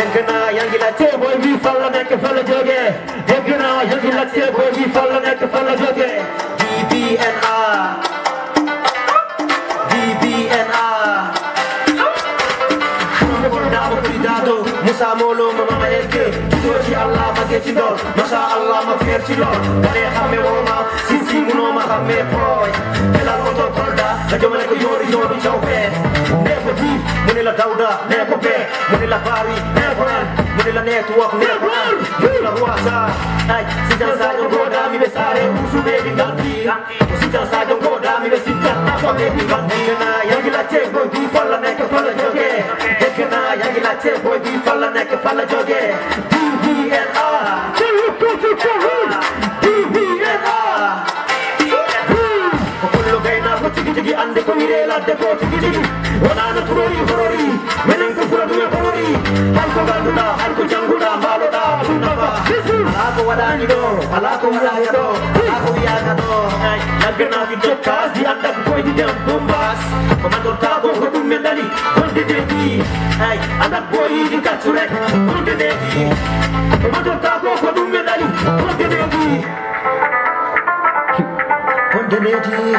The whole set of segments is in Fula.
Degna yang gila ce boy bi falla nek falla joge. Degna yang gila ce boy bi falla nek falla joge. DBNR DBNR cuidado Musa molo mama elke tudo ci Allah ma ke ci dor masha Allah ma fier ci lor dane xamé woma sisi muno ma xamé boy ela auto kolda la jomale ko yori yori chawbe ne ko di mune la dauda ne ko be mune la bari ne ko an mune la network ne ko an mune la ruasa ay si dan sa ngoda mi be sare usu be di ganti si dan sa ngoda mi be sinta ko be di ganti na yangi la che boy di falla ne ko falla joge dekna yangi la che boy di falla ne ko falla joge DBNR DBNR kullu gaina ko tigi tigi ande ko mire la de ko tigi tigi wana na turori horori menen ko fura duwe horori hal ko ganduna hal ko janguna baloda nafa ala ko wadani do ala ko wadani do ala ko wiyaga do ay nagna fi jokkas di anda ko di dem bombas ko mandor ta ko dum medali on de dedi ay anda boy di katurek on de dedi ko mandor ta ko dum medali on de dedi on de dedi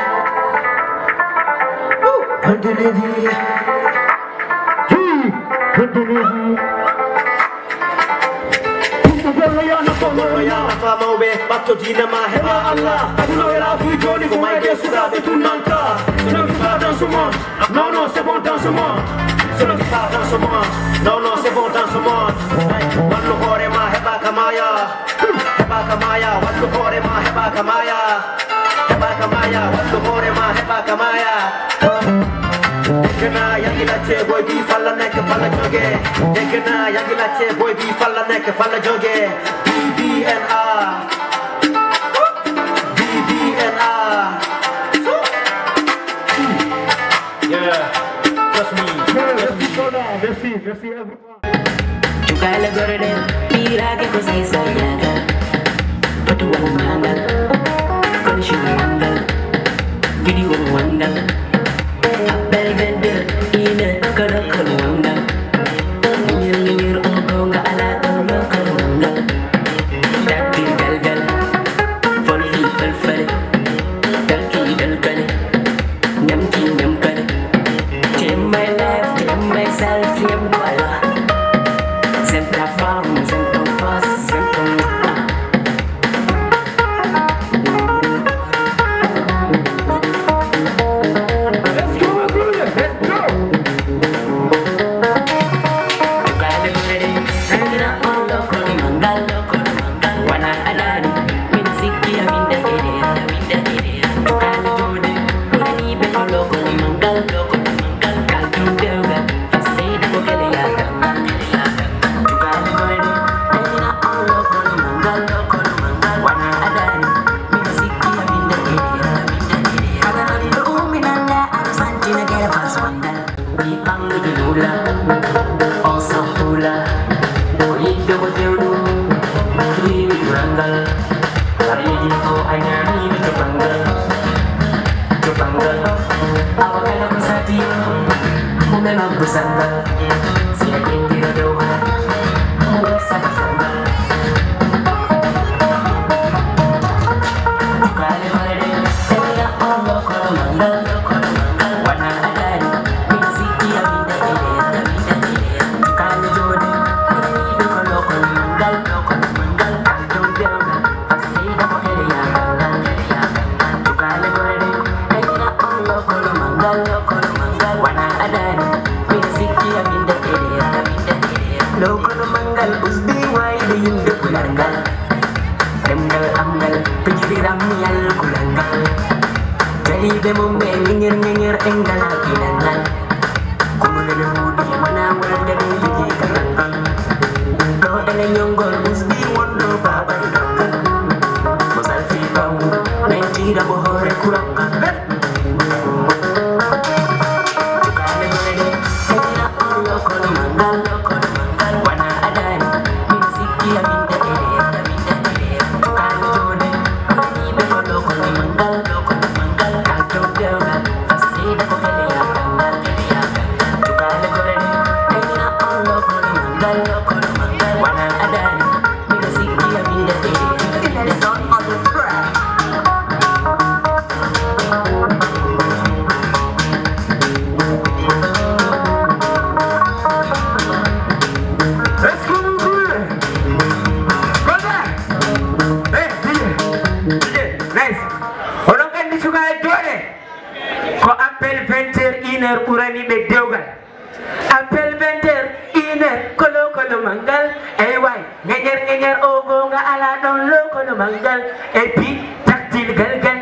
Bakto dina ma heba Allah Abulo era fui joli ko mai ke suda de tunanka Sono qui pas dans ce monde Non non c'est bon dans ce monde Sono qui pas dans ce monde Non non c'est bon dans ce monde Wallo hore ma heba kamaya Wallo hore ma heba kamaya Wallo hore ma heba kamaya Degna yang gila ce boy bi falla nek falla joge Degna yang gila ce boy bi falla nek falla joge DBNR DBNR Yeah, trust me. Merci everyone. Juga la gorede pira ke ko sai sayaga Patu wanga condition wanga video wanga Abel gede ine kada kada wanga Nyir ogo nga ala tolo kada wanga Dati galgal Fol fi fal fal Dalki dalkale Nyamki nyamkale Tame my life, tame myself, tame wala Sempre a forma, sempre a face, sempre a bersandar siakin tidak doa merasa bersandar kali malade saya Allah kalau mandal warna ada musik yang indah kali jodoh ini kalau mandal kalau dia pasti dapat ya kali malade saya Allah kalau mandal warna ada Lokono mangal usbi wai de yinde kulangal Demgal amgal pijiriram yal kulangal Jali de mo me ngir enggal kinangal Kumule de mudi mana wala de ligi kanangal Do dele nyongol usbi wondo baba dangal Mosal fi bamu nenti da bo hore kulangal Loco, loko lo mangal eh way ngenyer ogo nga ala don loko lo mangal eh pi taktil galgal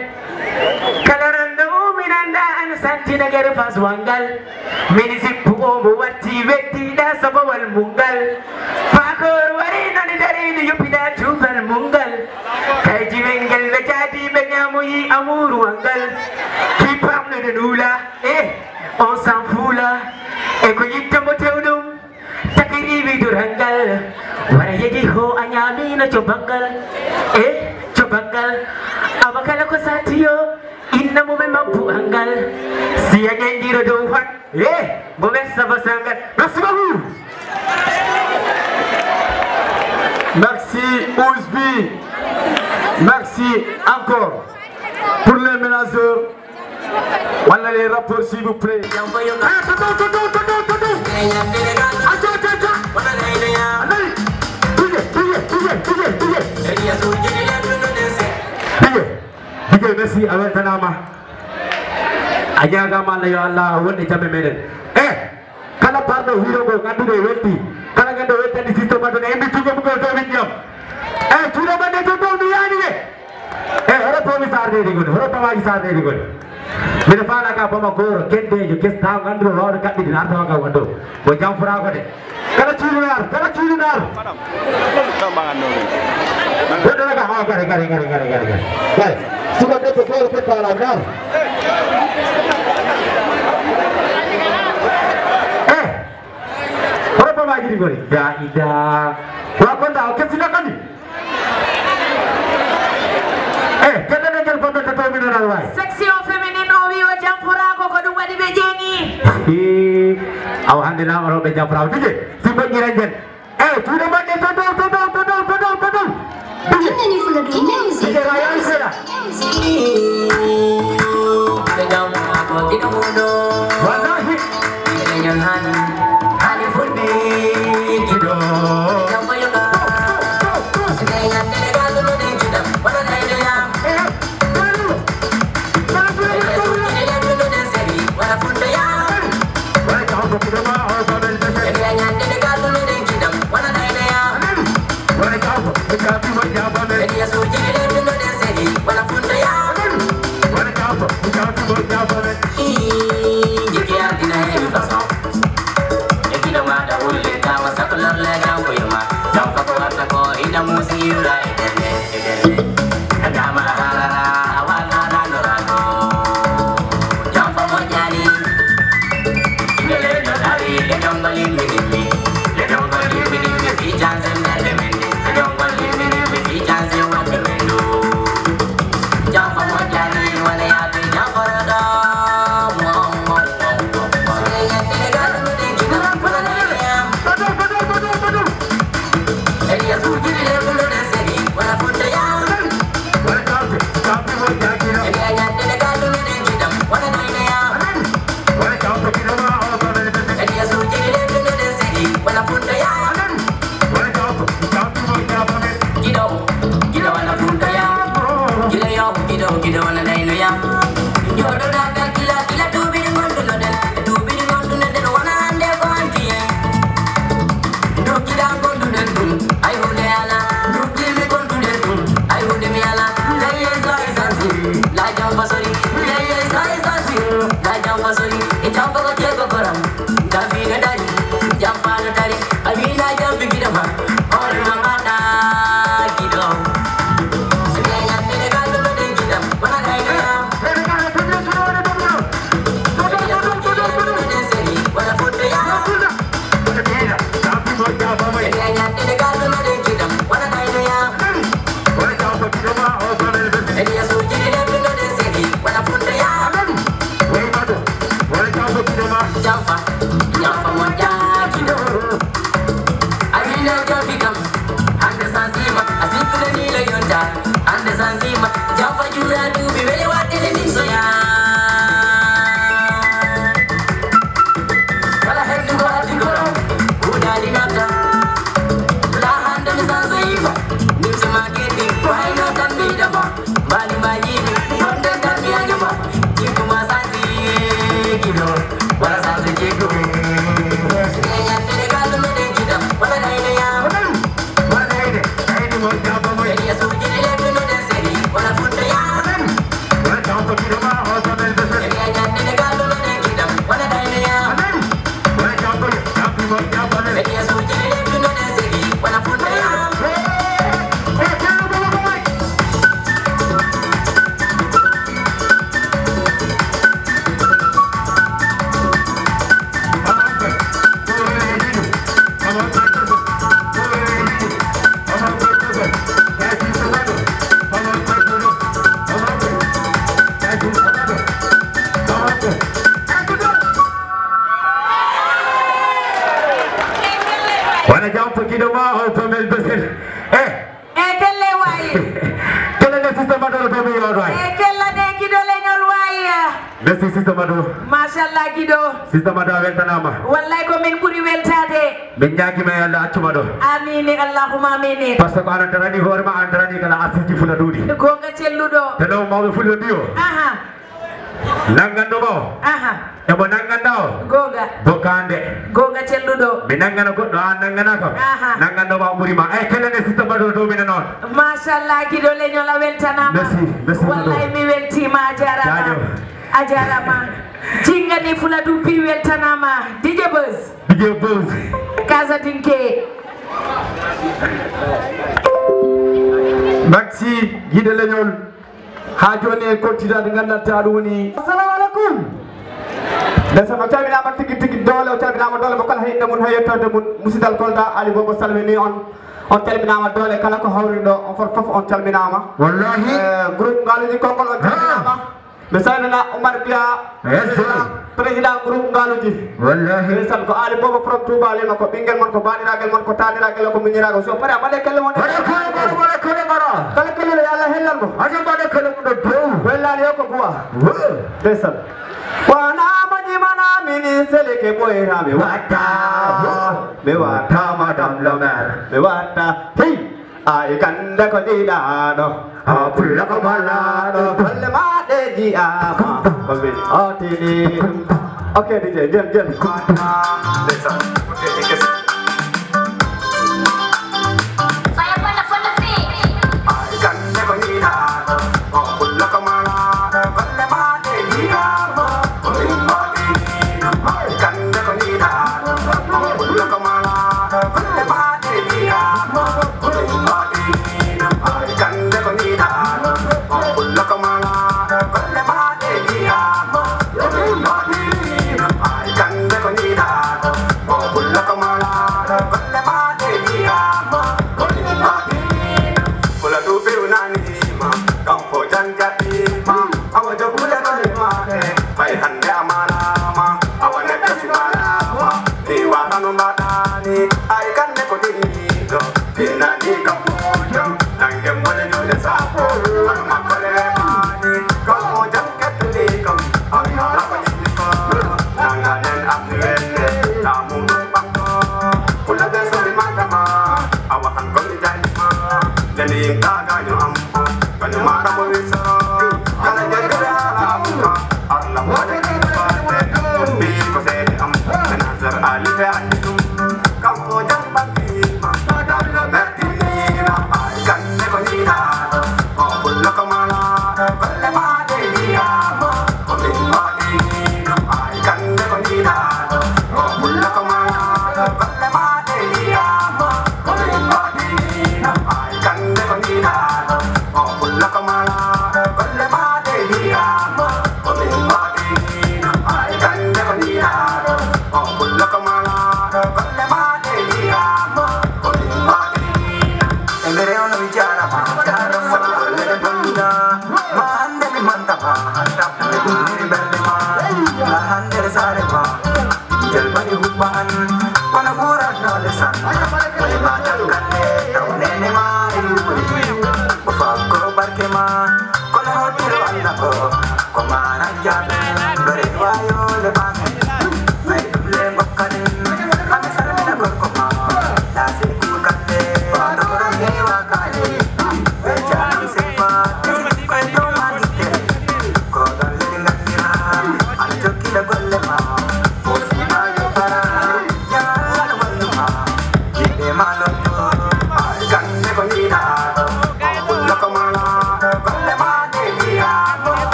kalaranda uminanda an santina gere pas wangal minisi puomo watti wetti da sabawal mungal pakor wari nani dari ni yupida tubal mungal kai jiwengal be jadi be nyamuyi amuru wangal ki pamne de nula on s'en fout là et ko yittambo tewdum takribi durangal wara yeji ho anyami na cobangal cobangal abakala ko satiyo inna mo mabbu angal siya ngendiro do hat mo messa basangal merci beaucoup merci Ouzbi merci encore pour les ménageurs. Voilà les rapports s'il vous plaît. Merci awal tanama. Aja agama ya Allah wonde jamme meden. Kala pardo hero go gandude welti. Kala gando welti di system ado ne mbi tugo ko do winyam. Tudo bande to do yani ne. Horo to mi sarde di gon. Horo tawagi sarde di gon. Mina fala ka bama goro kende jo kesta ngandro rawde kaddi dinar tawaga wando. Bo jam fura ko de. Kala ciunar. Udah lah, garing. Sudah deh, betul lah, benar. Berapa lagi nih gue? Ya Ida. Berapa tahu? Kesilakan nih. Kita nengkel foto ketua mineral wae. Section feminin Owi Jampura kok kedua di Bejeni. Alhamdulillah orang Jampura itu simpan nyiranjen. Sudah banyak todong. Ini full of music. Wana jump kido ma o pamel besel. Kelle wayi. Kelle ne system adoro to mi yoro. Kella de kido le ñol wayi. Merci system adoro. Mashallah kido. System adoro weltanama. Wallahi ko min buri weltade. Min ñaagi ma yalla accuma do. Amin Allahumma amin. Parce que ana tarani horma an tarani kala asisti fula dudi. Ko nga celludo. Telo mawbe fulbe biyo. Aha. Nangando bo. Aha. Ebo nanganda Goga. Bokande. Goga celludo. Binangana ko do nangana ko. Aha. Nangando ba murima. Kelle ne system adoro do min non. Mashallah kido le ñola weltanama. Merci Wallahi mi weltima jarama. Ajarama. Jinga ni fula du pi weltanama. DJ Buzz. Kaza Dinke. Merci guide leñol ha joni continue de gandata duni. Assalamu alaikum. Dasa no tabina ma tigi dole o tabina ma dole mo kala hinde mun hayettode mun musidal kolda ali bobo salmini on calminama dole kala ko hawrido on fof on calminama wallahi groupe ngaluji kokol on calminama misalna Omar Dia président groupe ngaluji wallahi misal ko ali bobo from Touba le ko bingel man ko baniragal man ko taniragal ko miniragal so pare amade kelle mon kala kelle yalla helal mo ajam bade kelle mo do wellani ko buwa desal wana mana mini seleke boy rame wata me wata madam lomer me wata hey ay kanda ko dila do apulla ko balado balle ma de di ama babe atini okay DJ jam lesa okay Saya pala fi. ay kanda ko dila do apulla ko balado balle ma de di ama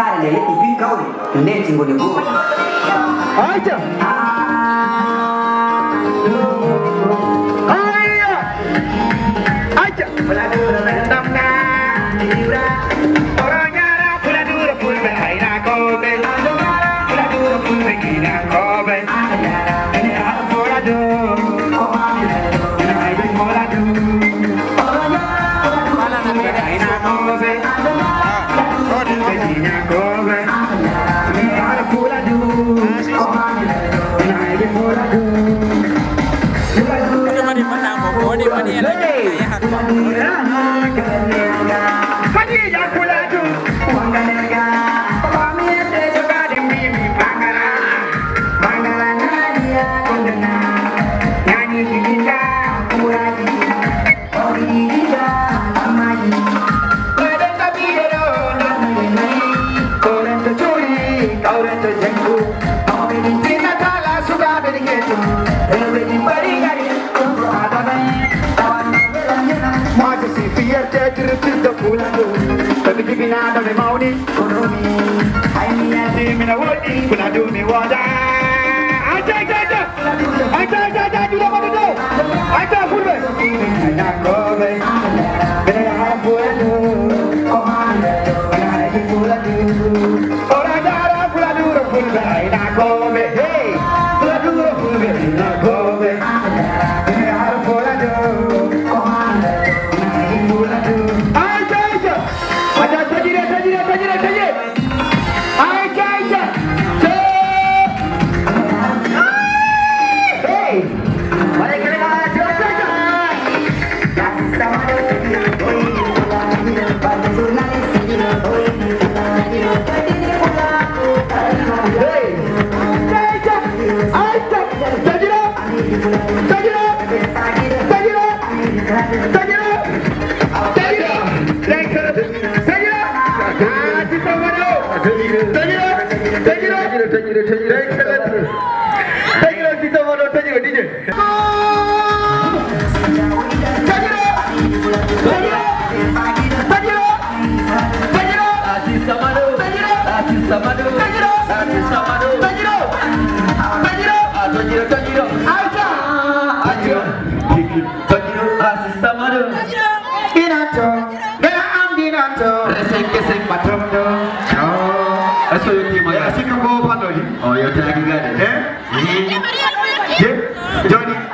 Para le ibi kauri nden tingone go. Aja. Aja. Peladura bentamna dira. Orangnya peladura pun berhaina kobe. Peladura pun berkina kobe. Ini ada peladura. Ini peladura. Orangnya berhaina kobe. Berkina kobe. Ini ada peladura. Ini peladura. Tapi kibina ada mau ni, koroni. Hai ni ada mina wadi, puna dumi wada. Aja, juga mana tu? Aja pulbe. Nak kobe, benda yang pula tu. Komanda, benda yang pula tu. Orang darah pula tu, pulbe. Nak kobe, hey, pula tu, pulbe. Nak kobe, benda yang pula tu. Komanda, benda yang pula tu.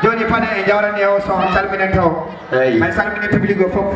Johnny pada jawaran dia soal salminan tau. Main salminan tu beli go fop.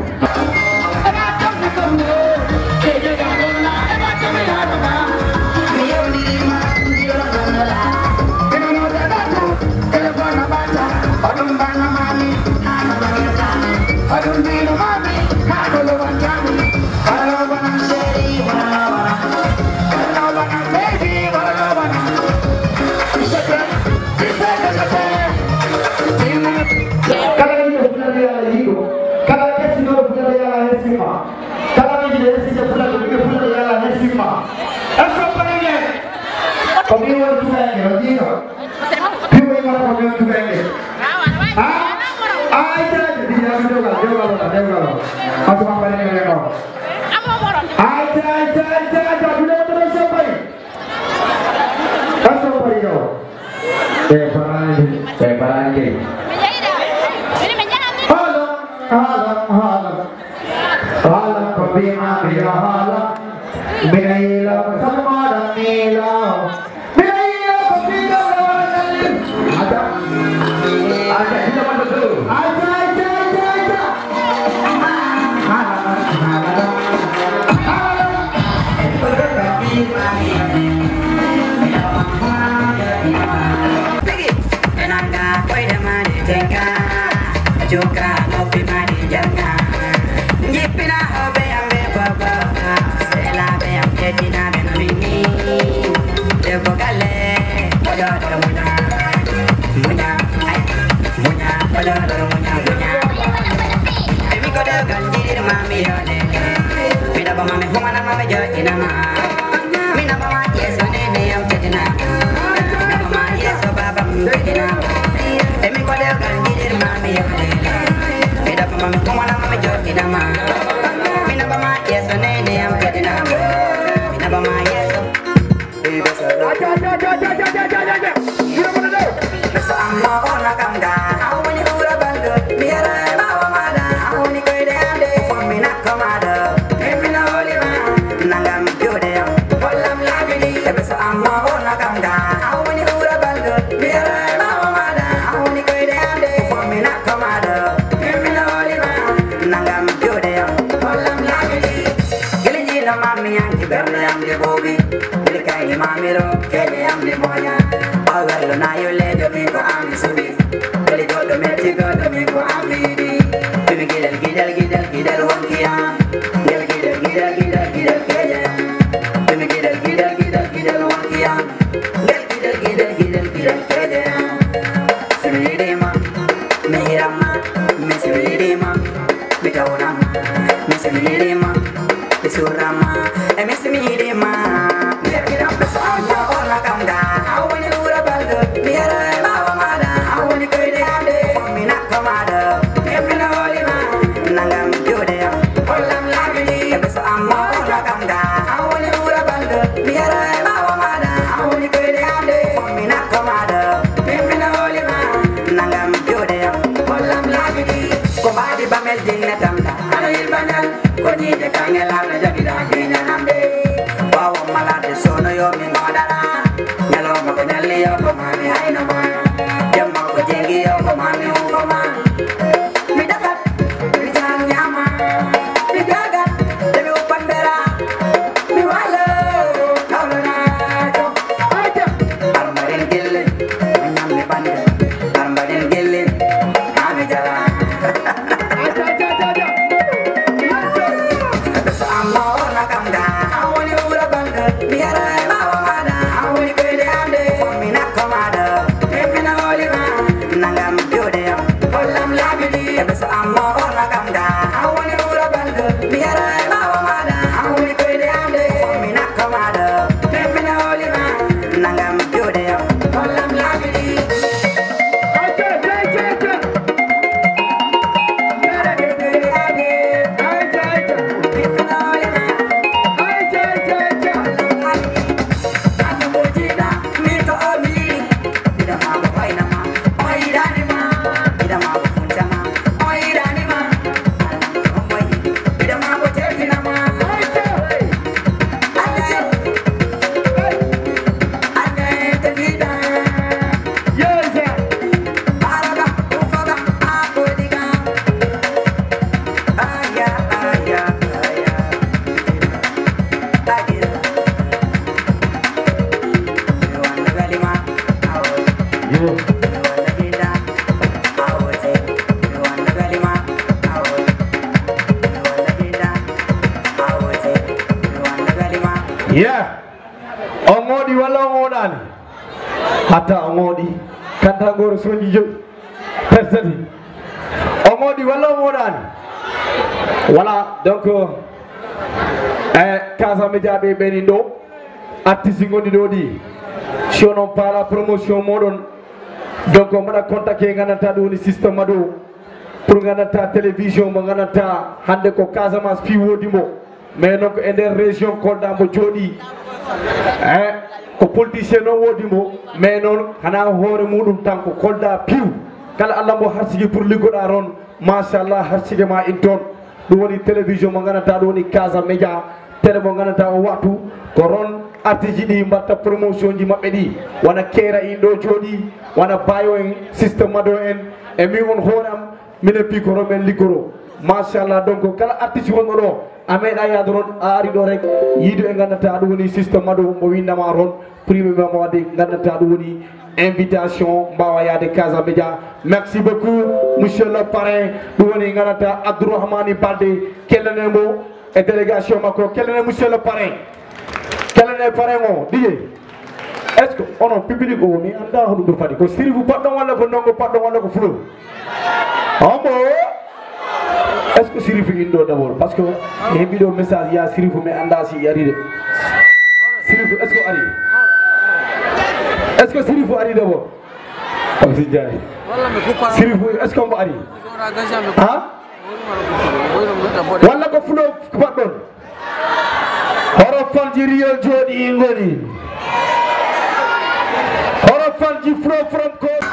Mama, yes, baby beso beso amma ona kamda awani ura baldo miara bawa mada awani koide ande fommi nakamada emina olima nangam jode wallam labidi beso amma ona kamda awani ura baldo miara bawa mada awani koide ande fommi nakamada emina olima nangam jode wallam labidi gelini na mami yanti berne amde bobi bilkai mamiro kene amde moya Agarlo na yo le do mi ko ami subi Beli do do meti go do mi ko ami di Bibi gidal wankia Gidal keja Bibi gidal wankia Gidal keja Similidima Mihirama Misimilidima Bitaunama Misimilidima Bisurama Misimilidima Biar beso amma ona kamda Awani ura baldo Biara bawa mada Awani koide ande Fommi nakamada Emina olima Nangam jode Olam labidi Beso amma ona kamda Awani ura baldo Biara bawa mada Awani koide ande Fommi nakamada Emina olima Nangam jode Olam labidi Kombadi bamel jinne tamda Ano ilbanal Konyide kangela Na jagida kenya namde Bawa malade sono yo mingodara Nyalo mako nyali yo komami haino ma Jama ko jengi yo komami ufama Midakat, mijan nyama Midagat, demi upan bera Miwalo, kaulo na to Armadin gilin, menyambi pande Armadin gilin, kami jalan Beso amma ona kamda Awani ura banda Biara bawa mada Awani koide ande Fommi nakamada Emina olima Nangam jode Olam labidi Beso amma ona kamda Awani ura banda Biara bawa mada Awani koide ande Fommi nakamada Emina olima Nangam jode Olam labidi Yeah, ongodi wala ongodani. Hata ongodi kanta goro sonji jo. Persati. Ongodi wala ongodani. Voilà, donc Casa Media be benindo artiste ngondi dodi. Si on parle la promotion modon. Donc on va contacter nganata do ni système mado pour nganata télévision mo nganata hande ko Casamance fi wodimo. Mais donc en des régions Kolda mo jodi ko politicien no wodimo mais non hana hore mudum tanko Kolda piu kala Allah mo harsigi pour ligoda ron machallah harsigi ma inton dum woni télévision mo ganata do woni Casa Media télé mo ganata o watu ko ron artiste di mbatta promotion ji mabbe di wana kera indo jodi wana bayo en système mado en e mi won horam mine pikoro men ligoro machallah donc kala artiste won do ameda yadron ari do rek yido e ganata do woni système mado mo windama ron privé mo wadi ganata do woni invitation mbawa yade Casa Media. Merci beaucoup monsieur le parrain do woni ganata Abdourahmani Balde kellenembo et délégation mako kellene monsieur le parrain kellene parrain mo diye est-ce que on public o mi anda hodo do fadi ko siri vous pardon wala ko nongo pardon wala ko fulo ambo est-ce que Sirif indo d'abord parce que les vidéos message ya Sirif mais anda si yari de Sirif est-ce que ari est-ce que Sirif ari d'abord comme si jari Sirif est-ce qu'on va ari hein wala ko fulo pardon horo fanjiri yo jodi ngoni Falji flow from Coast.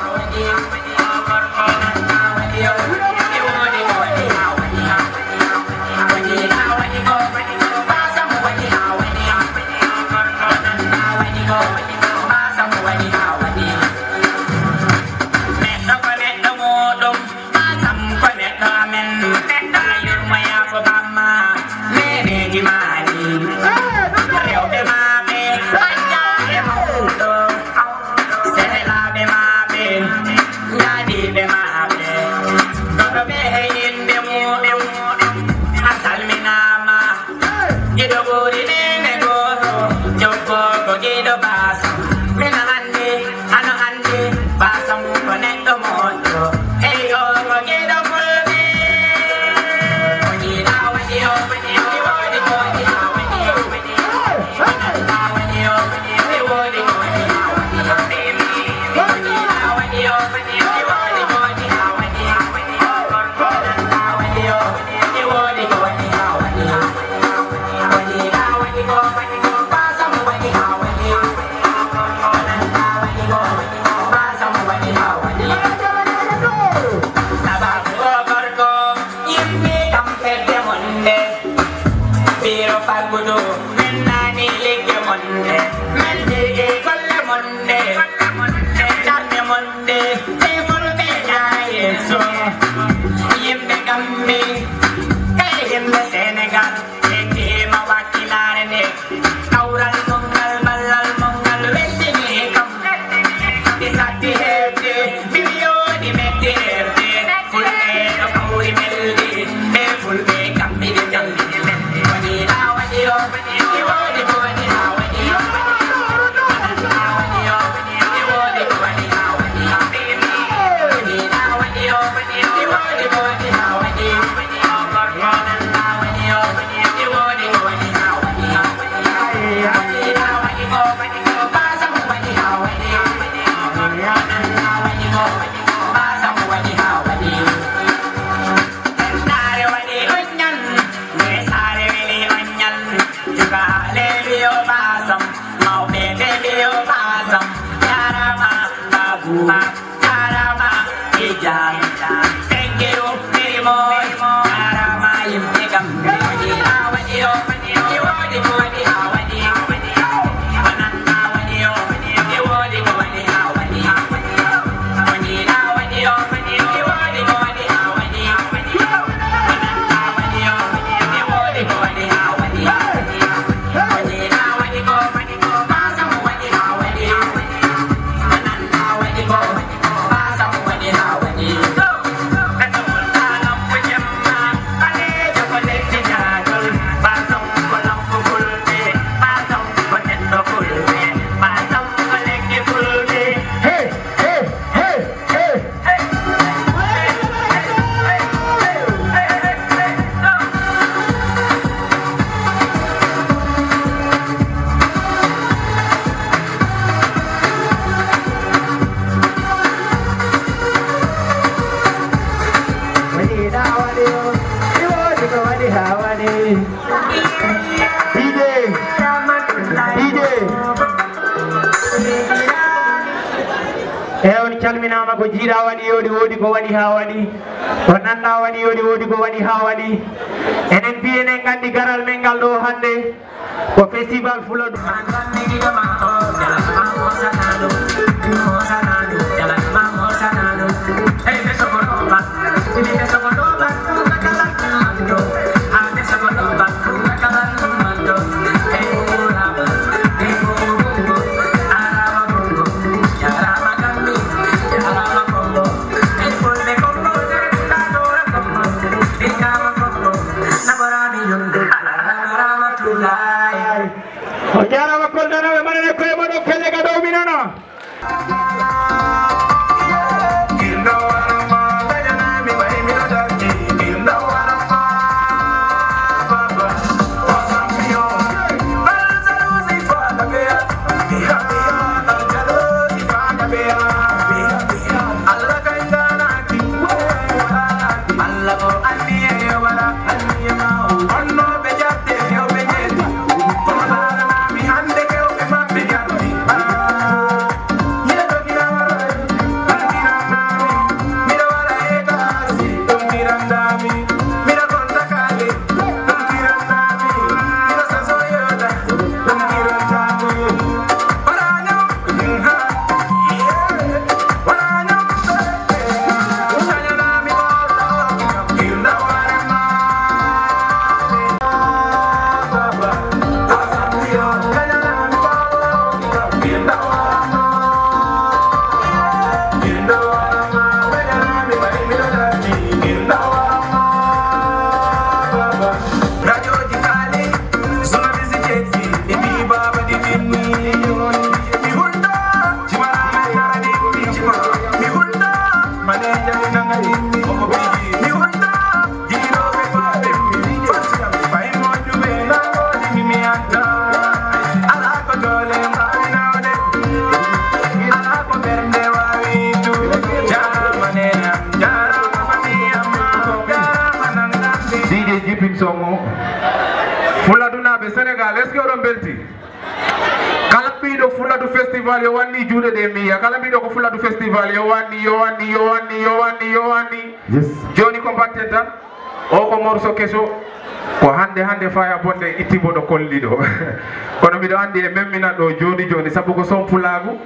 calminama ko jiiɗa waɗi yodi wodi ko waɗi ha waɗi ko nanɗa waɗi yodi wodi ko waɗi ha waɗi enen mbi enen gandi garal men ngal ɗo hande ko festival fulo jarama koldanaɓe maɗane koye moɗo pelle ga dow minana Hande ke o be mabbe DJ Jipin Songo Fuladuna be Senegal est-ce que on belti kala bido Fuladu festival yo wani jude de miya kala bido ko Fuladu festival yo wani yes joni combattant o ko morso keso ko hande faya bonde ittibo do kollido kono bido andi e memmina do joni sabu ko son pulagu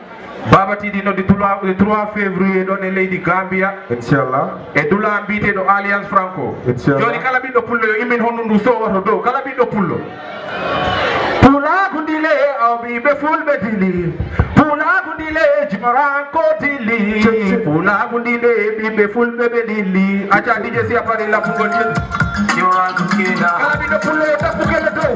Baba Tidi no di 3 février don e leydi Gambia inshallah e dula mbite do Alliance Franco joni kala bido pullo yo imin honundu so wato do kala bido pullo pula gundile awbi be fulbe dili pula gundile jimaranko dili pula gundile bibe fulbe be dili acha DJ si apare la fungol yo akukina kala bido pullo yo tapu kala do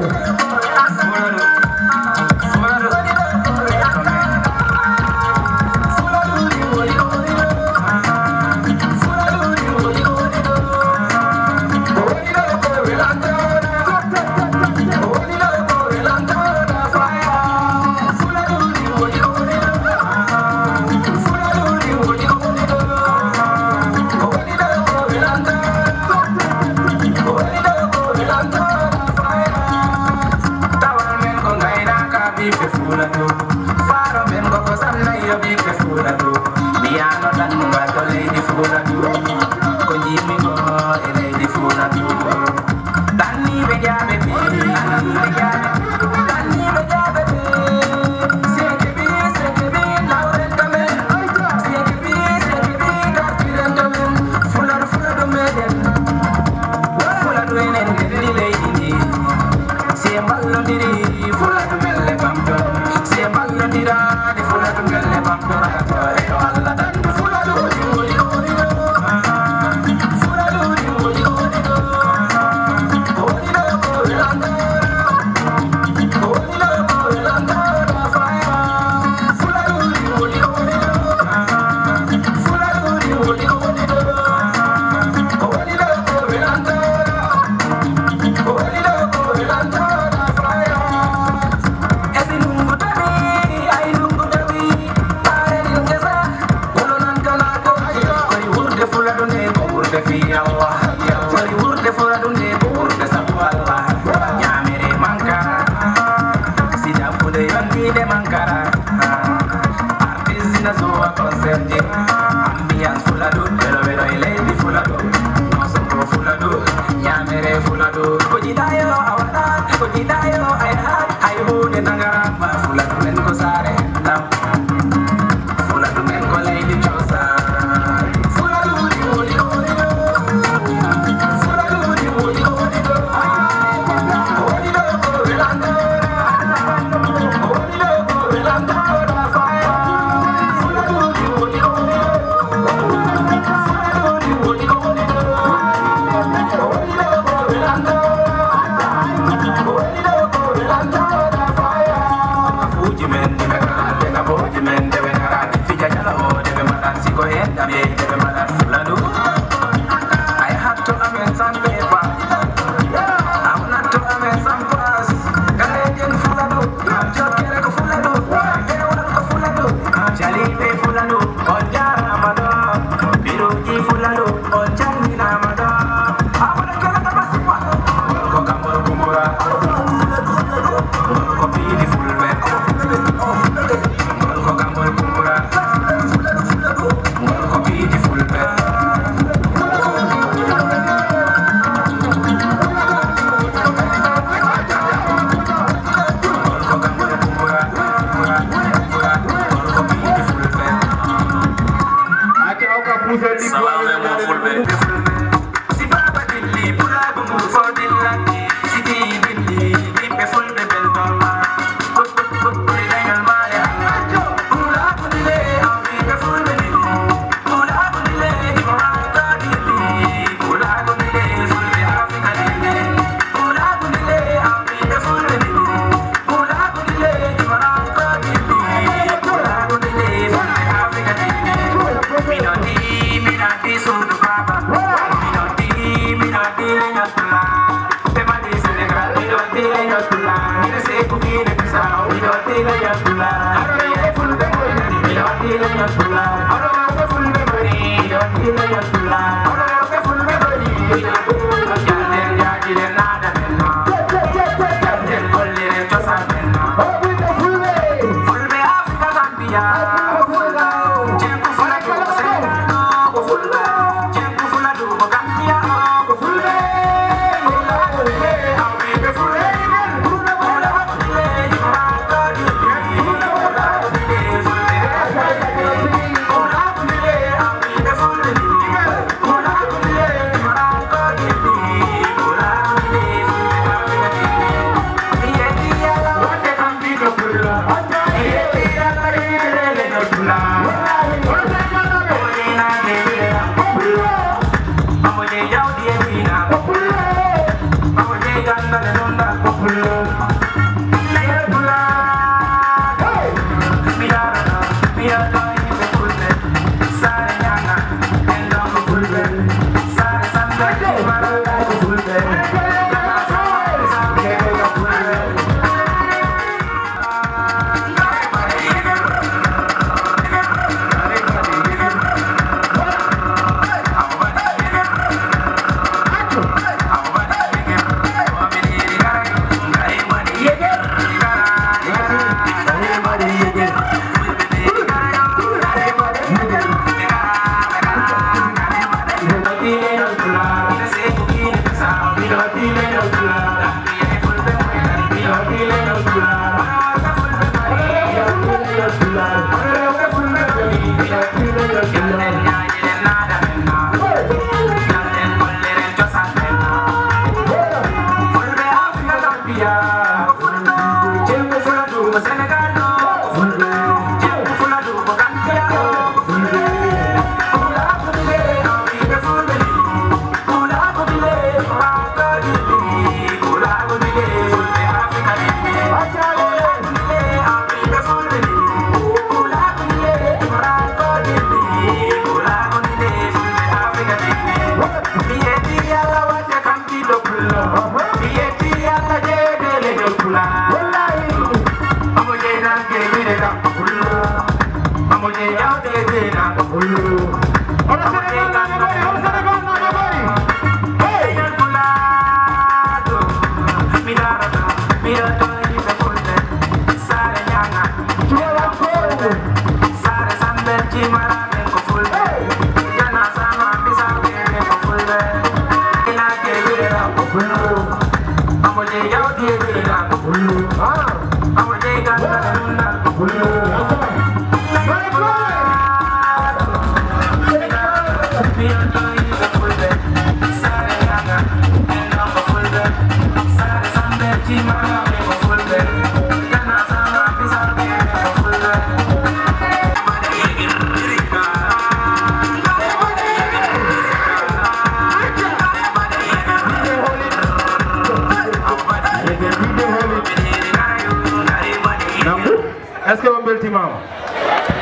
Est-ce que on belti mama?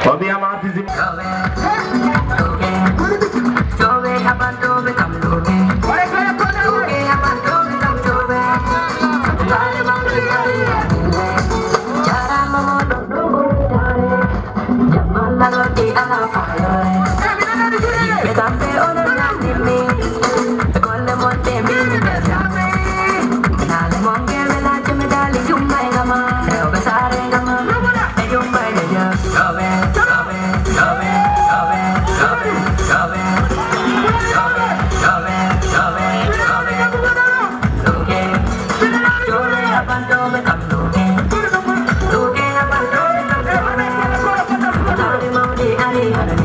Obi am artiste. Hari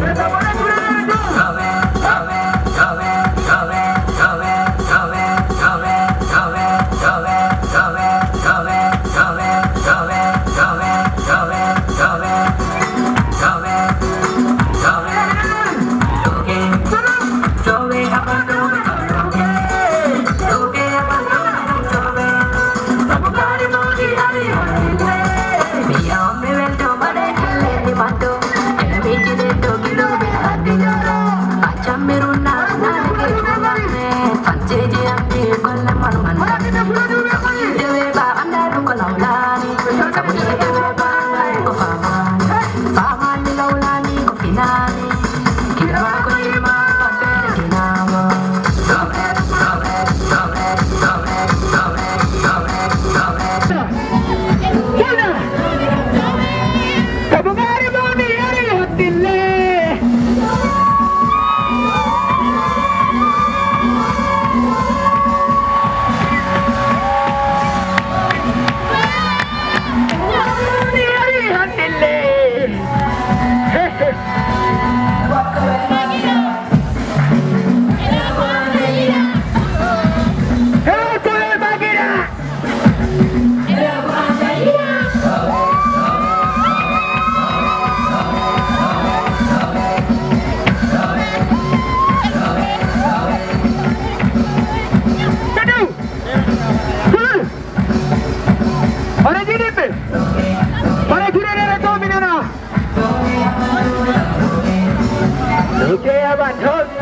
Okay, about told you.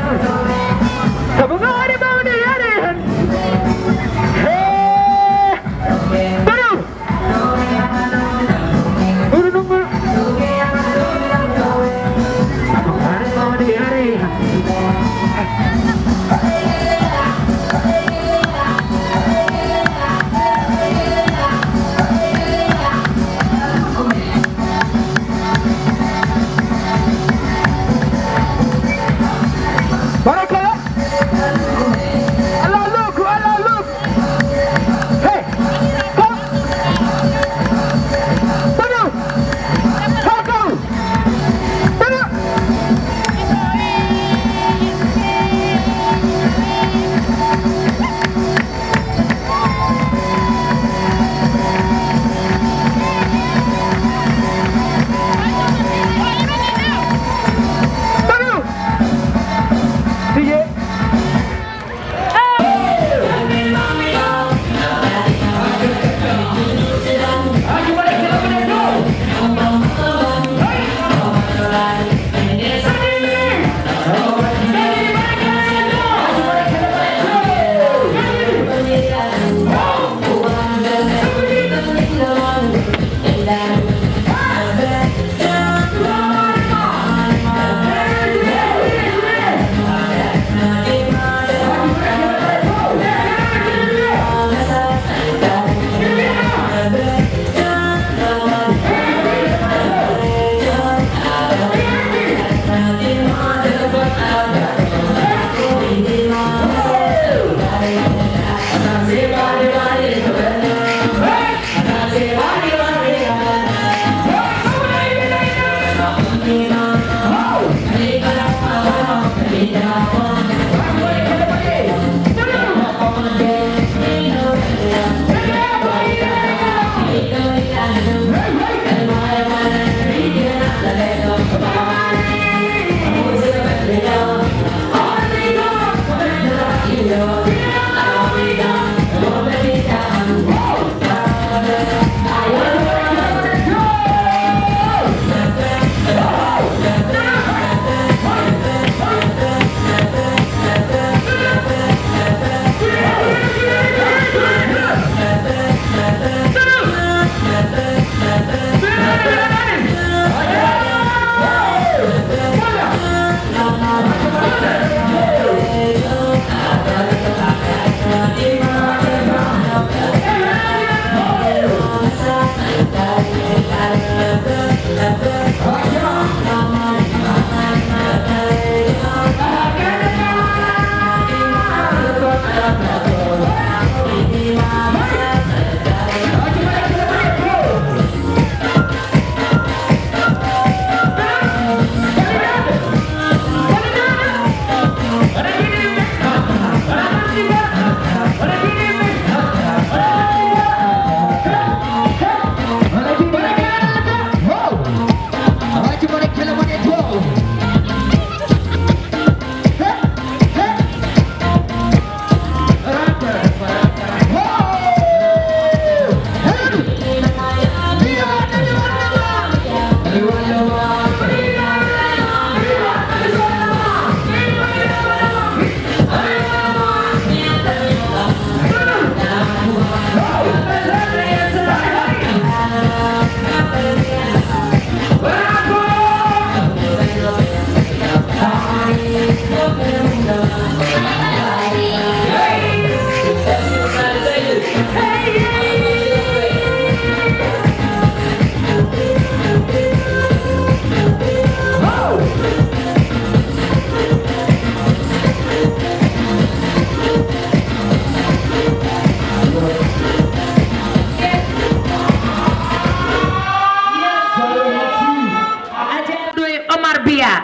Come on, about the other. Hey, Baru. Baru nunggu. About the other.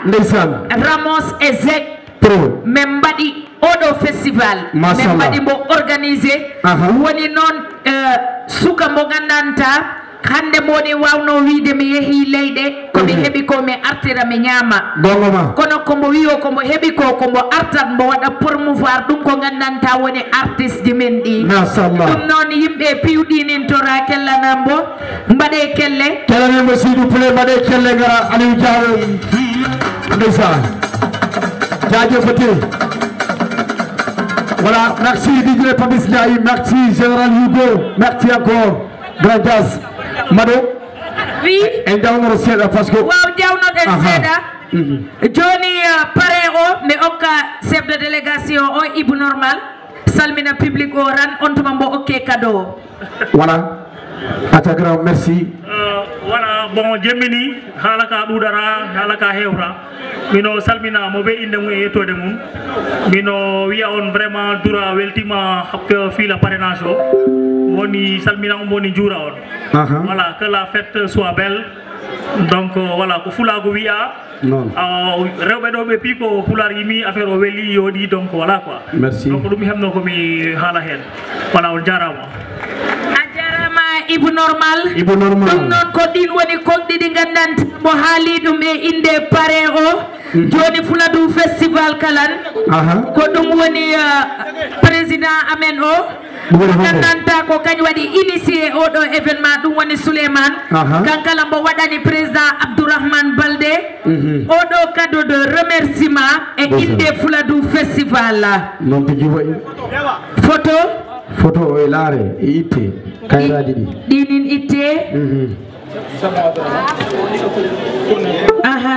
Ndeysaan Ramos Ezek Pro membadi Odo Festival membadi mo organiser woni non suka mo gandanta hande moni wawno wiide mi yehi leyɗe komi heɓi ko mi artira mi ñaama kono kombo wiyo kombo heɓi ko kombo artat mbo waɗa promouvoir ɗum ko gandanta woni artiste ji men ɗi ɗum noon yimɓe piwɗinintora kellanambo mbaɗe kelle kellanimo s'il vous plaît mbaɗe kelle ga Aliou Diallo ndeysan jaajëfati voilà merci DJ Papis Ndiaye merci général Hugo merci encore Grand Jazz Mado oui en jawno seeɗa parce que waaw jawnoɗen seeɗa joni pare o mi okka chef de délégation o Ibou Normal salmina public o ran on tuma mbo okke cadeau voilà atta grand merci voilà bon jemmini haala ka ɗuɗara haala ka hewra mino salmina mo ɓe inde mum e yettode mum mino wiya on vraiment dura weltima hakka fiila parrainage o woni salmina on woni juura on voilà que la fête soit belle donc voilà ko fulago wiya rewɓe ɗo ɓe pi ko pular yimi affaire o weeli yooɗi donc voilà quoi merci donc ɗum hemno komi haala hen voilà on jarama Ibou Normal ɗum noon ko ɗin woni konɗi ɗi gandanta mo haali ɗum e inde parrain o joni Fuladu festival kalan ko ɗum woni président amen o gandanta ko kañ waɗi initié oɗo événement ɗum woni Souleymane kankala mbo waɗani président Abdourahmane Baldé oɗo cadeau de remerciement e inde Fuladu festival non tigi wayi photo o e laare e itte kayraji ɗi ɗinin itte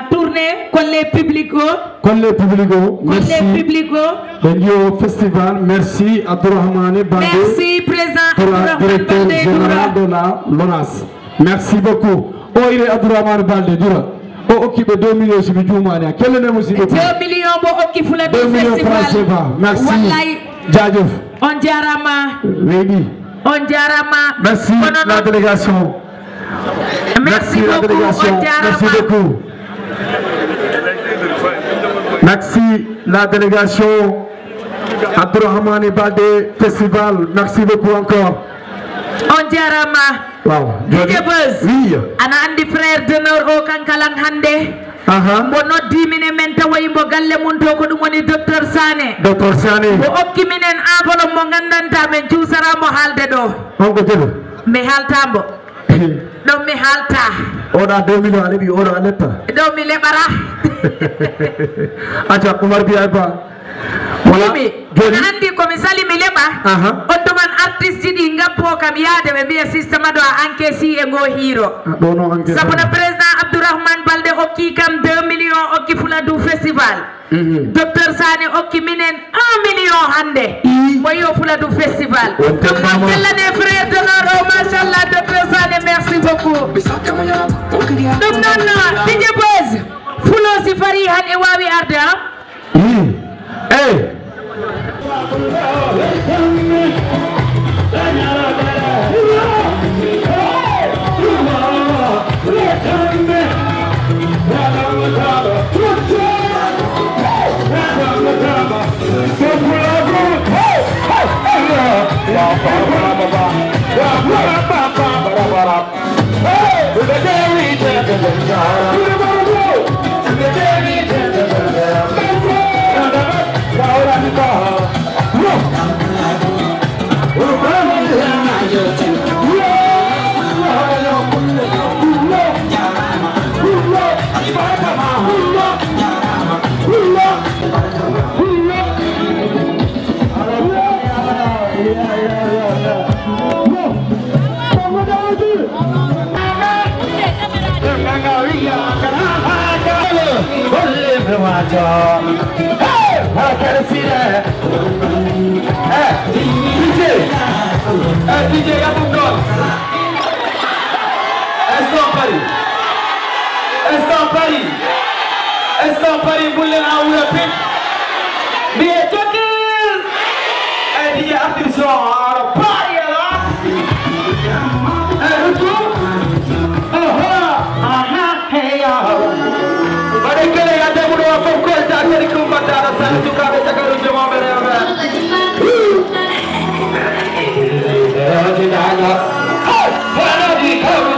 tourné kolle public o radio festival merci Abdourahmane Baldé merci président Abdourahmane Baldé directeur général de la LONASE merci beaucoup o ire Abdourahmane Baldé dura o okkiɓe 2 millions sibi jumani a kellene musidɓe 2 millions bo okki Fuladu festival merci wallahi jaajëf on jarama weeɗi on jarama merci la délégation merci la délégation merci beaucoup merci la délégation Abdourahmane Baldé festival merci beaucoup encore on jarama wow DJ Buzz oui ana andi frère d'honneur o kankalan hande mbo noddi minen men tawoyi mbo galle mum to ko ɗum woni docteur Sané mo okki minen enveloppe mo gandanta men cuusaramo haalde ɗo on ko jeɗo mi haaltambo ɗon mi haalta oɗa 2 millions a leeɓi oɗo a letta ɗo mi leɓara acca Oumar Biya Ba yimi andi komi sali mi leɓa on tuman artiste ɗi gappo kam yaade ɓe mbiya systéme aɗo a encaissi e ngo hiiro sabu no président Abdourahmane Baldé okki kam 2 millions okki Fuladu festival docteur Sané okki minen 1 million hande mo yo Fuladu festival ɗum noon kellane frère d'honneur o machallah docteur Sané merci beaucoup ɗum noon DJ Buzz fulo si fari han e wawi arde hey DJ Abundon. Est-ce qu'on parie pour les envoyer pit? Bien joking. DJ attention, party là. Retour. Hey ya. Bade kele ya demu do fo ko ta teri ko batara sa tu ka be takaru je mo bere aba. Hey, wala di karu.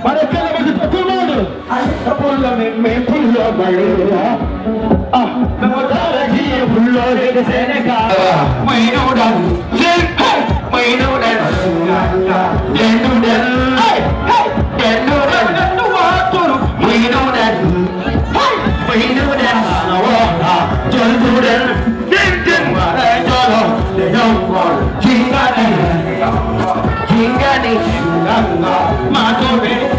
Para que la vez todo el mundo. Por la me pulo barera. No dar aquí pulo de Senegal. May no dan. May no dan. Den no dan. Den no dan. No water. May no dan. May no dan. Jol no dan. Den jol. De jol. Jingani. Jingani. Matore.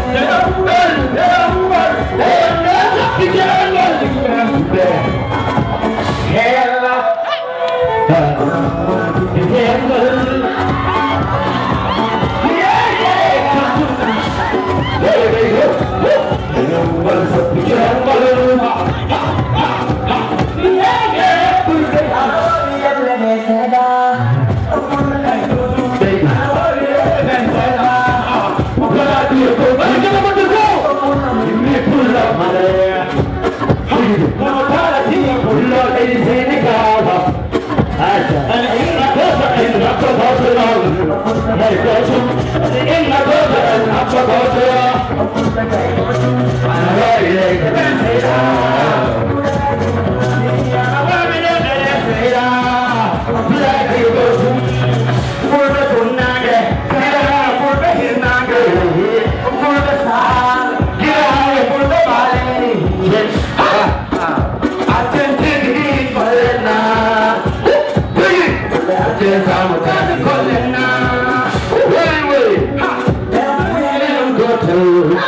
Aduh,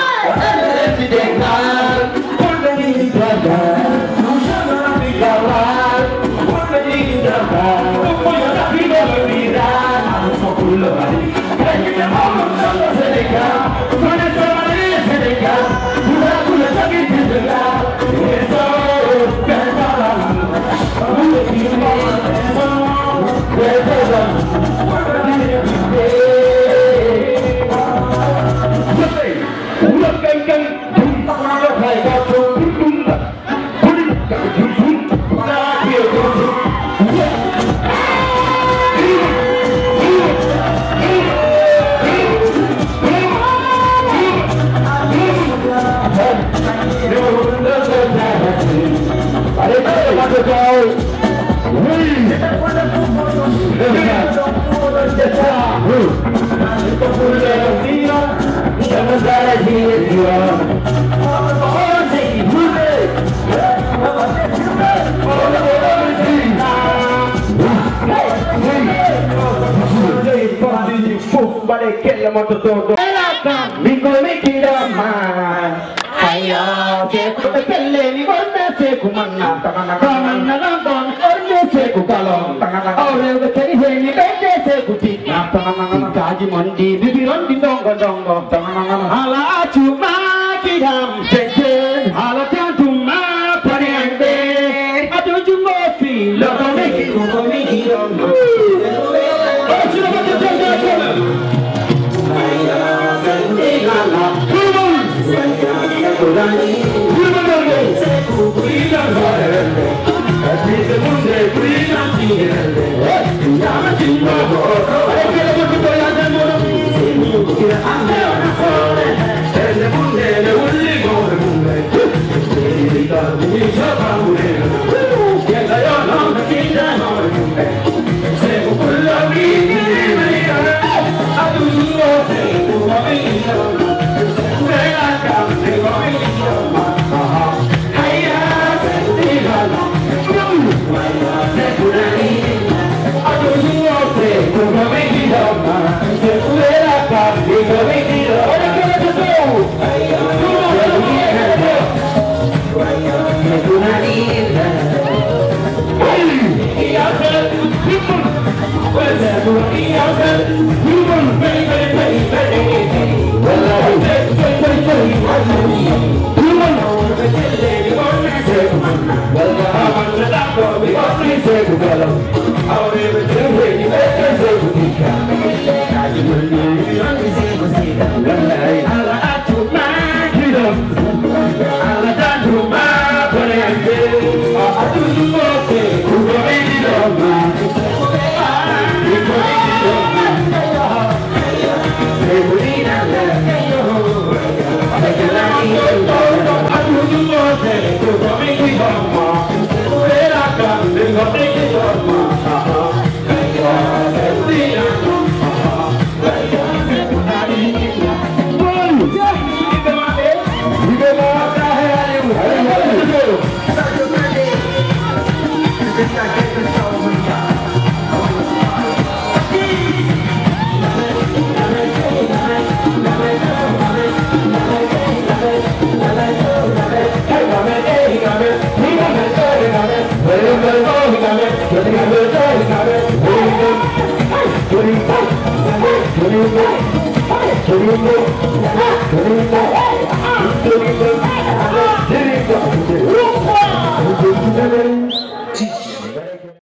Hey!